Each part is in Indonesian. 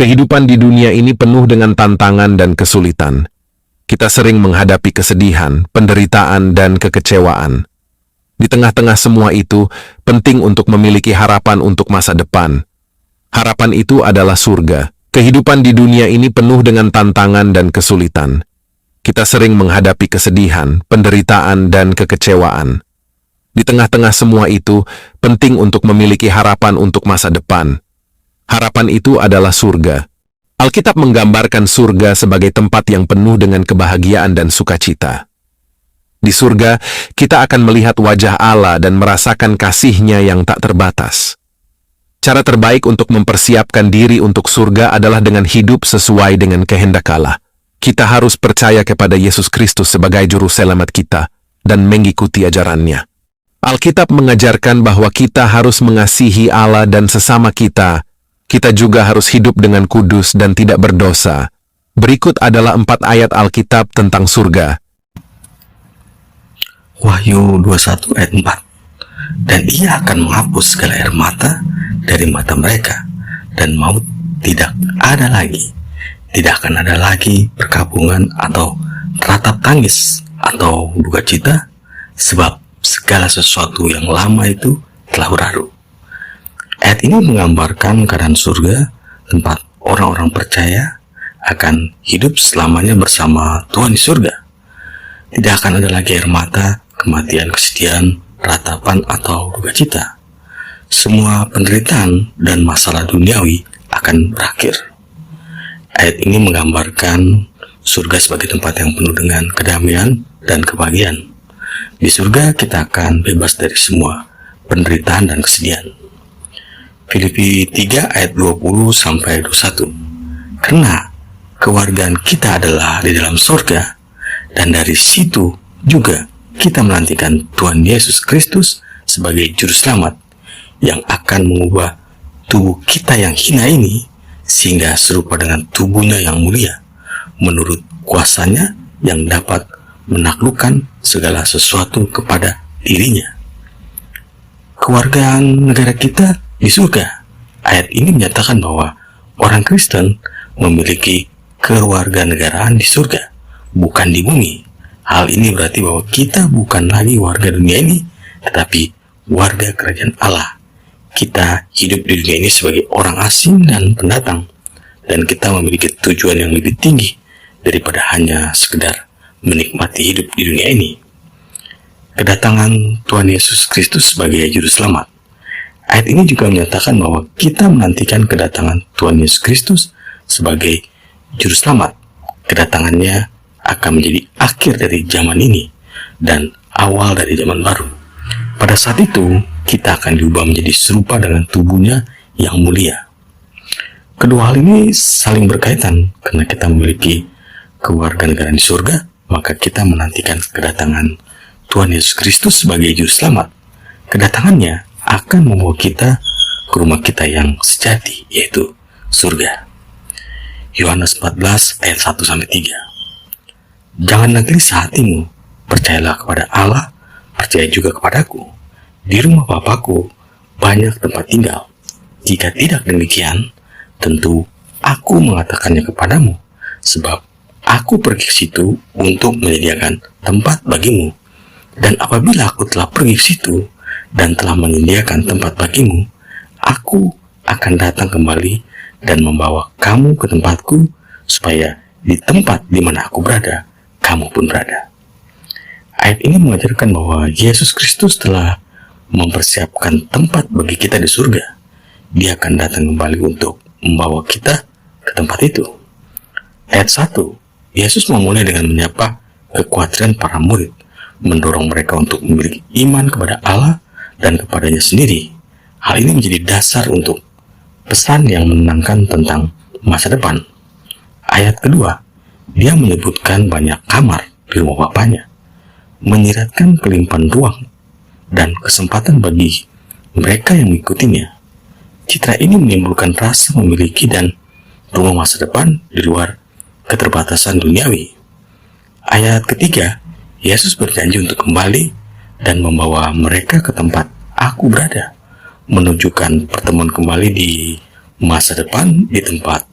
Kehidupan di dunia ini penuh dengan tantangan dan kesulitan. Kita sering menghadapi kesedihan, penderitaan, dan kekecewaan. Di tengah-tengah semua itu, penting untuk memiliki harapan untuk masa depan. Harapan itu adalah surga. Kehidupan di dunia ini penuh dengan tantangan dan kesulitan. Kita sering menghadapi kesedihan, penderitaan, dan kekecewaan. Di tengah-tengah semua itu, penting untuk memiliki harapan untuk masa depan. Harapan itu adalah surga. Alkitab menggambarkan surga sebagai tempat yang penuh dengan kebahagiaan dan sukacita. Di surga, kita akan melihat wajah Allah dan merasakan kasih-Nya yang tak terbatas. Cara terbaik untuk mempersiapkan diri untuk surga adalah dengan hidup sesuai dengan kehendak Allah. Kita harus percaya kepada Yesus Kristus sebagai juru selamat kita dan mengikuti ajarannya. Alkitab mengajarkan bahwa kita harus mengasihi Allah dan sesama kita. Kita juga harus hidup dengan kudus dan tidak berdosa. Berikut adalah 4 ayat Alkitab tentang surga. Wahyu 21 ayat 4. Dan ia akan menghapus segala air mata dari mata mereka, dan maut tidak ada lagi. Tidak akan ada lagi perkabungan atau ratap tangis atau duka cita, sebab segala sesuatu yang lama itu telah berlalu. Ayat ini menggambarkan keadaan surga, tempat orang-orang percaya akan hidup selamanya bersama Tuhan di surga. Tidak akan ada lagi air mata, kematian, kesedihan, ratapan, atau duka cita. Semua penderitaan dan masalah duniawi akan berakhir. Ayat ini menggambarkan surga sebagai tempat yang penuh dengan kedamaian dan kebahagiaan. Di surga kita akan bebas dari semua penderitaan dan kesedihan. Filipi 3 ayat 20-21. Karena kewargaan kita adalah di dalam surga, dan dari situ juga kita menantikan Tuhan Yesus Kristus sebagai juru selamat yang akan mengubah tubuh kita yang hina ini sehingga serupa dengan tubuhnya yang mulia, menurut kuasanya yang dapat menaklukkan segala sesuatu kepada dirinya. Kewargaan negara kita di surga. Ayat ini menyatakan bahwa orang Kristen memiliki kewarganegaraan di surga, bukan di bumi. Hal ini berarti bahwa kita bukan lagi warga dunia ini, tetapi warga kerajaan Allah. Kita hidup di dunia ini sebagai orang asing dan pendatang, dan kita memiliki tujuan yang lebih tinggi daripada hanya sekedar menikmati hidup di dunia ini. Kedatangan Tuhan Yesus Kristus sebagai juru selamat. Ayat ini juga menyatakan bahwa kita menantikan kedatangan Tuhan Yesus Kristus sebagai juru selamat. Kedatangannya akan menjadi akhir dari zaman ini dan awal dari zaman baru. Pada saat itu, kita akan diubah menjadi serupa dengan tubuhnya yang mulia. Kedua hal ini saling berkaitan. Karena kita memiliki kewarganegaraan di surga, maka kita menantikan kedatangan Tuhan Yesus Kristus sebagai juru selamat. Kedatangannya akan membawa kita ke rumah kita yang sejati, yaitu surga. Yohanes 14 ayat 1-3. Janganlah gelisah hatimu, percayalah kepada Allah, percaya juga kepadaku. Di rumah Bapakku banyak tempat tinggal. Jika tidak demikian, tentu aku mengatakannya kepadamu, sebab aku pergi ke situ untuk menyediakan tempat bagimu. Dan apabila aku telah pergi ke situ dan telah menyediakan tempat bagimu, aku akan datang kembali dan membawa kamu ke tempatku, supaya di tempat di mana aku berada, kamu pun berada. Ayat ini mengajarkan bahwa Yesus Kristus telah mempersiapkan tempat bagi kita di surga. Dia akan datang kembali untuk membawa kita ke tempat itu. Ayat 1, Yesus memulai dengan menyapa kekhawatiran para murid, mendorong mereka untuk memiliki iman kepada Allah dan kepadanya sendiri. Hal ini menjadi dasar untuk pesan yang menenangkan tentang masa depan. Ayat kedua, dia menyebutkan banyak kamar di rumah Bapaknya, menyiratkan kelimpahan ruang dan kesempatan bagi mereka yang mengikutinya. Citra ini menimbulkan rasa memiliki dan rumah masa depan di luar keterbatasan duniawi. Ayat ketiga, Yesus berjanji untuk kembali dan membawa mereka ke tempat aku berada, menunjukkan pertemuan kembali di masa depan di tempat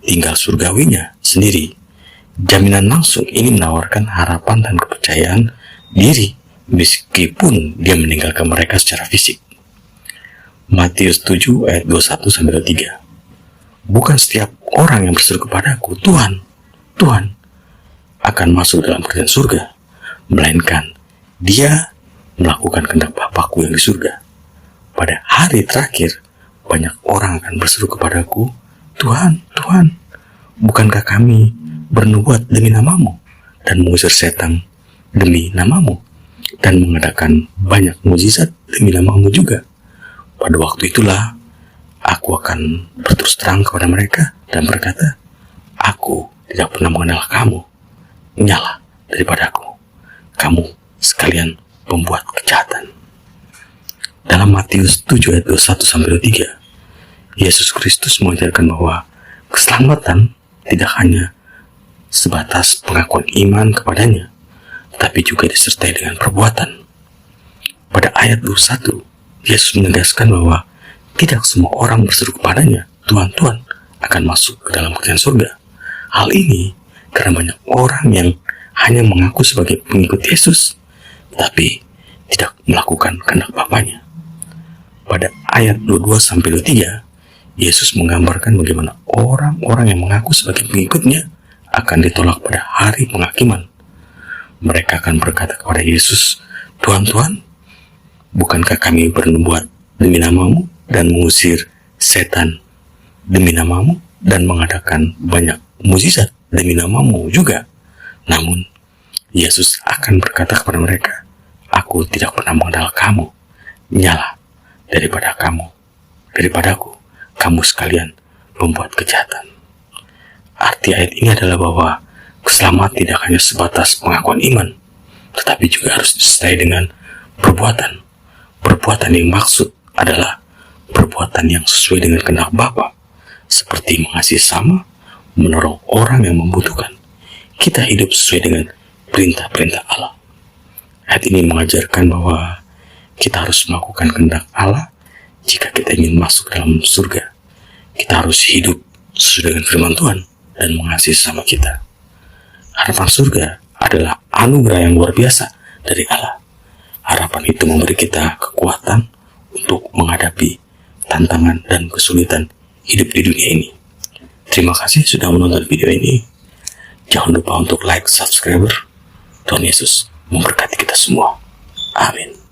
tinggal surgawinya sendiri. Jaminan langsung ini menawarkan harapan dan kepercayaan diri meskipun dia meninggalkan mereka secara fisik. Matius 7 ayat 21-23. Bukan setiap orang yang berseru kepadaku, Tuhan, Tuhan, akan masuk dalam kerajaan surga, melainkan dia melakukan kehendak Bapakku yang di surga. Pada hari terakhir, banyak orang akan berseru kepadaku, Tuhan, Tuhan, bukankah kami bernubuat demi namamu dan mengusir setan demi namamu dan mengadakan banyak mukjizat demi namamu juga? Pada waktu itulah aku akan berterus terang kepada mereka dan berkata, aku tidak pernah mengenal kamu. Nyala daripadaku, kamu sekalian pembuat kejahatan. Dalam Matius 7 ayat 21-23, Yesus Kristus mengajarkan bahwa keselamatan tidak hanya sebatas pengakuan iman kepadanya, tapi juga disertai dengan perbuatan. Pada ayat 21, Yesus menegaskan bahwa tidak semua orang berseru kepadanya, Tuhan, Tuhan, akan masuk ke dalam kerajaan surga. Hal ini karena banyak orang yang hanya mengaku sebagai pengikut Yesus, tapi tidak melakukan kehendak Bapaknya. Pada ayat 22-23, Yesus menggambarkan bagaimana orang-orang yang mengaku sebagai pengikutnya akan ditolak pada hari penghakiman. Mereka akan berkata kepada Yesus, Tuhan, Tuhan, bukankah kami bernubuat demi namamu dan mengusir setan demi namamu dan mengadakan banyak mukjizat demi namamu juga? Namun, Yesus akan berkata kepada mereka, aku tidak pernah mengenal kamu. Nyala daripadaku, kamu sekalian membuat kejahatan. Arti ayat ini adalah bahwa keselamatan tidak hanya sebatas pengakuan iman, tetapi juga harus disertai dengan perbuatan. Perbuatan yang maksud adalah perbuatan yang sesuai dengan kehendak Bapa, seperti mengasihi sama, menolong orang yang membutuhkan. Kita hidup sesuai dengan perintah-perintah Allah. Ayat ini mengajarkan bahwa kita harus melakukan kehendak Allah jika kita ingin masuk dalam surga. Kita harus hidup sesuai dengan firman Tuhan dan mengasihi sama kita. Harapan surga adalah anugerah yang luar biasa dari Allah. Harapan itu memberi kita kekuatan untuk menghadapi tantangan dan kesulitan hidup di dunia ini. Terima kasih sudah menonton video ini. Jangan lupa untuk like, subscribe. Tuhan Yesus memberkati kita semua. Amin.